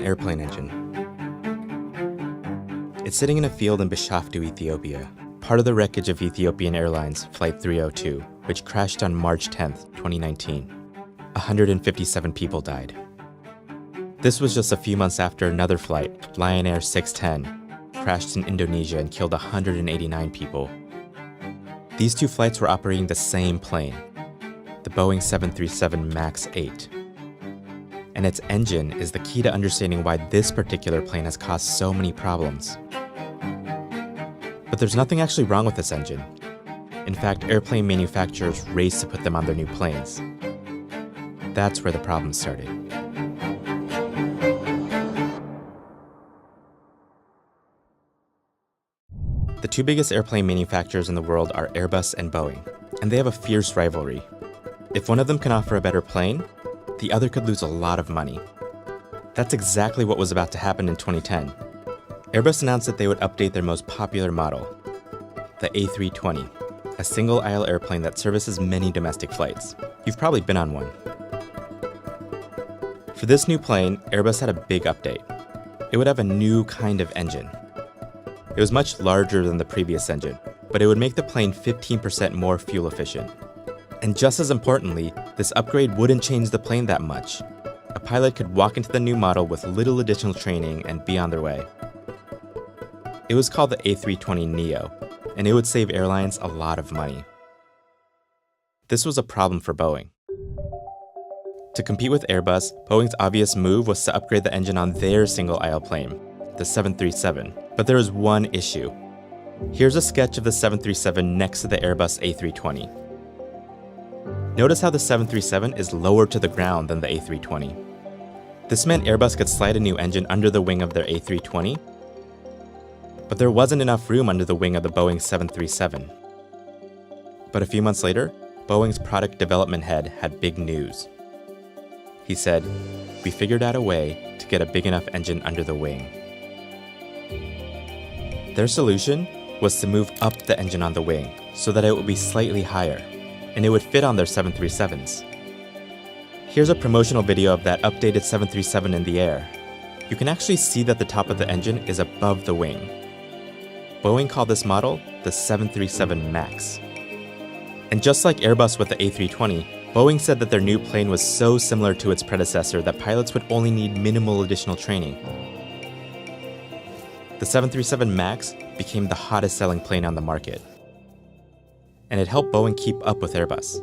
airplane engine. It's sitting in a field in Bishoftu, Ethiopia, part of the wreckage of Ethiopian Airlines Flight 302, which crashed on March 10, 2019. 157 people died. This was just a few months after another flight, Lion Air 610, crashed in Indonesia and killed 189 people. These two flights were operating the same plane, the Boeing 737 MAX 8. And its engine is the key to understanding why this particular plane has caused so many problems. But there's nothing actually wrong with this engine. In fact, airplane manufacturers raced to put them on their new planes. That's where the problem started. The two biggest airplane manufacturers in the world are Airbus and Boeing, and they have a fierce rivalry. If one of them can offer a better plane, the other could lose a lot of money. That's exactly what was about to happen in 2010. Airbus announced that they would update their most popular model, the A320, a single-aisle airplane that services many domestic flights. You've probably been on one. For this new plane, Airbus had a big update. It would have a new kind of engine. It was much larger than the previous engine, but it would make the plane 15% more fuel efficient. And just as importantly, this upgrade wouldn't change the plane that much. A pilot could walk into the new model with little additional training and be on their way. It was called the A320neo, and it would save airlines a lot of money. This was a problem for Boeing. To compete with Airbus, Boeing's obvious move was to upgrade the engine on their single-aisle plane, the 737. But there was one issue. Here's a sketch of the 737 next to the Airbus A320. Notice how the 737 is lower to the ground than the A320. This meant Airbus could slide a new engine under the wing of their A320, but there wasn't enough room under the wing of the Boeing 737. But a few months later, Boeing's product development head had big news. He said, "We figured out a way to get a big enough engine under the wing." Their solution was to move up the engine on the wing so that it would be slightly higher, and it would fit on their 737s. Here's a promotional video of that updated 737 in the air. You can actually see that the top of the engine is above the wing. Boeing called this model the 737 MAX. And just like Airbus with the A320, Boeing said that their new plane was so similar to its predecessor that pilots would only need minimal additional training. The 737 MAX became the hottest selling plane on the market. And it helped Boeing keep up with Airbus.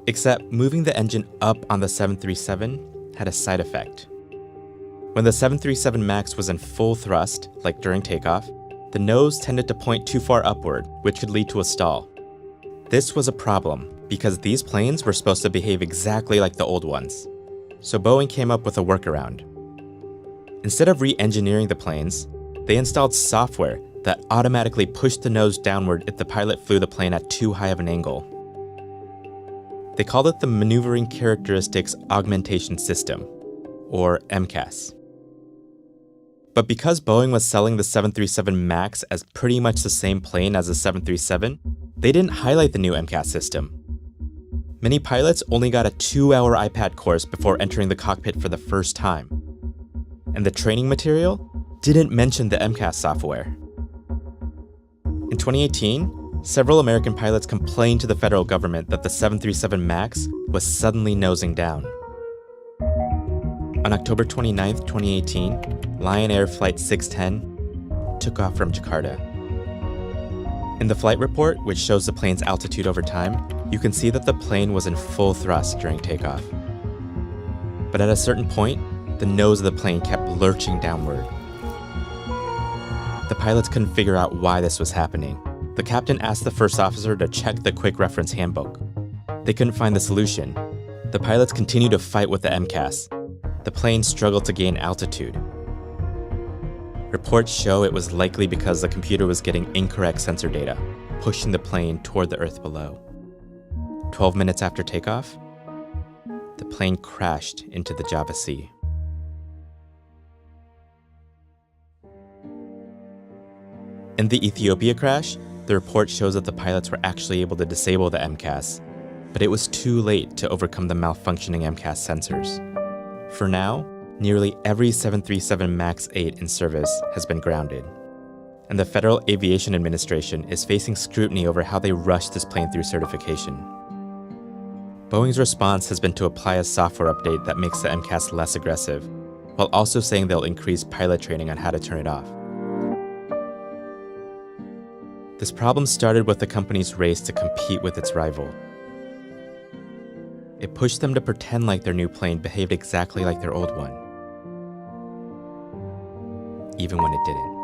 Except moving the engine up on the 737 had a side effect. When the 737 MAX was in full thrust, like during takeoff, the nose tended to point too far upward, which could lead to a stall. This was a problem because these planes were supposed to behave exactly like the old ones. So Boeing came up with a workaround. Instead of re-engineering the planes, they installed software that automatically pushed the nose downward if the pilot flew the plane at too high of an angle. They called it the Maneuvering Characteristics Augmentation System, or MCAS. But because Boeing was selling the 737 MAX as pretty much the same plane as the 737, they didn't highlight the new MCAS system. Many pilots only got a 2-hour iPad course before entering the cockpit for the first time. And the training material didn't mention the MCAS software. In 2018, several American pilots complained to the federal government that the 737 MAX was suddenly nosing down. On October 29, 2018, Lion Air Flight 610 took off from Jakarta. In the flight report, which shows the plane's altitude over time, you can see that the plane was in full thrust during takeoff. But at a certain point, the nose of the plane kept lurching downward. The pilots couldn't figure out why this was happening. The captain asked the first officer to check the quick reference handbook. They couldn't find the solution. The pilots continued to fight with the MCAS. The plane struggled to gain altitude. Reports show it was likely because the computer was getting incorrect sensor data, pushing the plane toward the earth below. 12 minutes after takeoff, the plane crashed into the Java Sea. In the Ethiopia crash, the report shows that the pilots were actually able to disable the MCAS, but it was too late to overcome the malfunctioning MCAS sensors. For now, Nearly every 737 MAX 8 in service has been grounded, and the Federal Aviation Administration is facing scrutiny over how they rush this plane through certification. Boeing's response has been to apply a software update that makes the MCAS less aggressive, while also saying they'll increase pilot training on how to turn it off. This problem started with the company's race to compete with its rival. It pushed them to pretend like their new plane behaved exactly like their old one, even when it didn't.